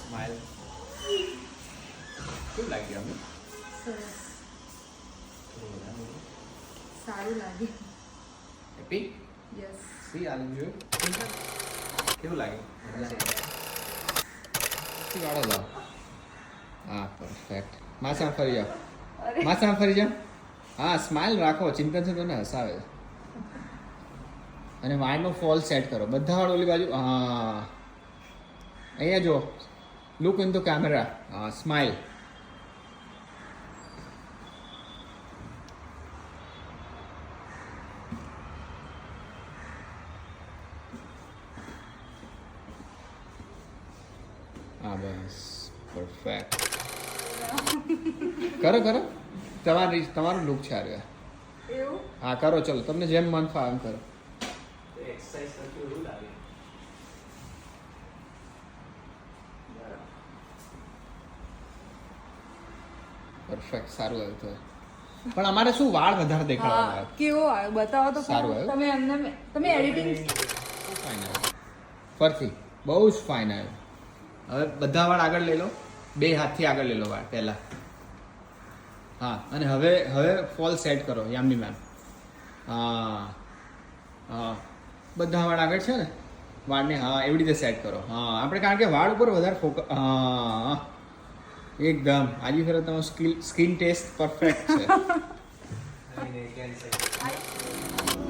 Smile. કેવું લાગ્યું અમે? સરસ. સારું લાગે. હેપી? યસ. સી આલુ જોયું? કેવું લાગ્યું? સી વાળો જાઓ. હા પરફેક્ટ. માથામાં ફરી જાઓ. માથામાં ફરી જાઓ. હા સ્માઇલ રાખો. ચિંતન છે તને હસાવે. અને માઇન્ડનો ફોલ સેટ કરો. બધા વાળ ઓલી બાજુ. હા અહીંયા જો. Look in the camera. હા સ્માઇલ. હા બસ પરફેક્ટ. કરો કરો. તમારું લુક છે આ. એવું? હા કરો ચલો. તમને જેમ મન ફાવે એમ કરો. એક્સરસાઇઝ કરતું એવું લાગે. પરફેક્ટ સારું આવ્યું તો. પણ અમારે શું વાળ વધારે દેખાડવાના હા આવે. કેવો આવ્યો બતાવો તો સારું ખરું. આવ્યું? તમે એડિટિંગ બહુ ફાઇન આવ્યું. ફરથી બહુ જ ફાઇન આવ્યું. હવે બધા વાળ આગળ લઈ લો. બે હાથથી આગળ લઈ લો વાળ પહેલા. હા અને હવે ફોલ સેટ કરો યામની મેમ. હા હા બધા વાળ આગળ છે ને વાળને હા એવી રીતે સેટ કરો. હા આપણે કારણ કે વાળ ઉપર વધારે ફોકસ. હા એકદમ આજે ફેર તમારો સ્કિન ટેસ્ટ પરફેક્ટ છે.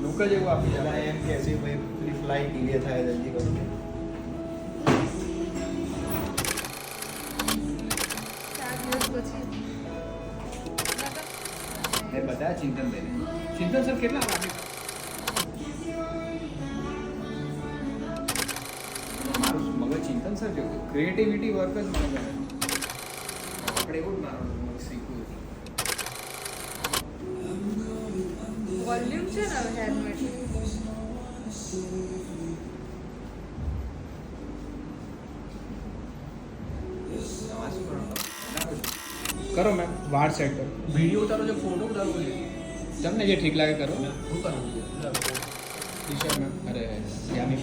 લુક જ એવું આપી જાય. એમ કે છે ભાઈ ફ્લાઇટ ડીલે થાય જલ્દી કરીને. 4 દિવસ પછી. એ બધા ચિંતન બેન. ચિંતન સર કેટલા વાગે? મારું મગજ ચિંતન સર જેવું ક્રિએટિવિટી વર્ક જ મને ગમે. આપણે એવું જ મારું મગજ શીખવું. વોલ્યુમ છે ને હેલ્મેટ. કરો મેમ વાળ સેટ કરો. વિડીયો ઉતારો છો ફોટો ઉતારો છે તમને જે ઠીક લાગે કરો. શું કરવું ટીશર્ટ મેમ અરે યામી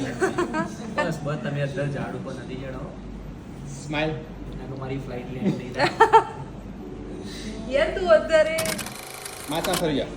બસ બસ તમે અત્યારે ઝાડ ઉપર નથી ચડાવો. સ્માઇલ. મારી ફ્લાઇટ લેન્ડ નહીં થાય. યાર તું અત્યારે માથા ફરી જાઓ.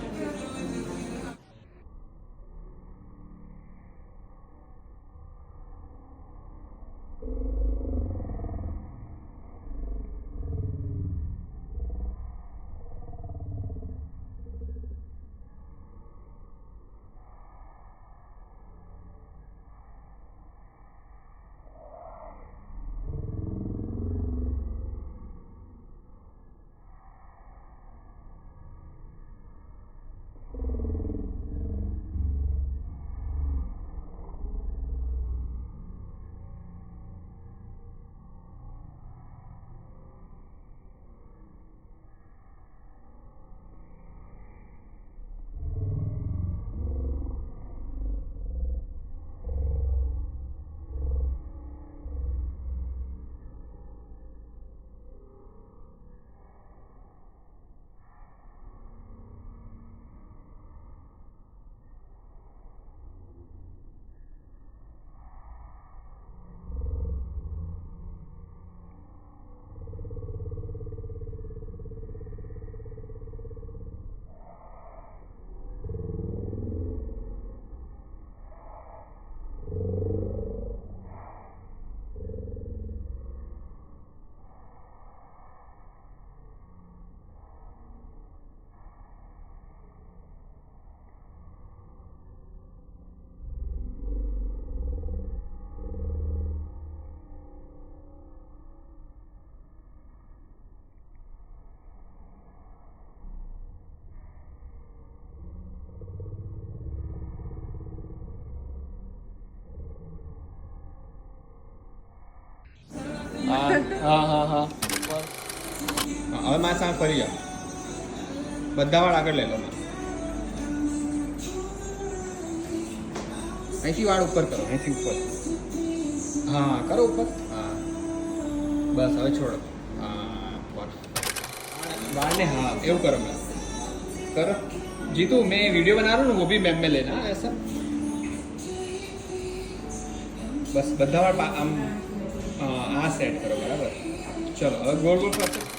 હા હવે મારા સામે ફરી જાઓ. બધા વાળ આગળ લઈ લો. અહીંથી વાળ ઉપર કરો. અહીંથી ઉપર. હા કરો ઉપર. હા બસ હવે છોડો. હા વાળને હા એવું કરો મેમ. करो जीतू मैं वीडियो बना रहा हूँ ना वो भी मैम में लेना ऐसा बस બધા આમ આ આ સેટ કરો બરાબર ચલો હવે ગોળ ગોળ ફરશે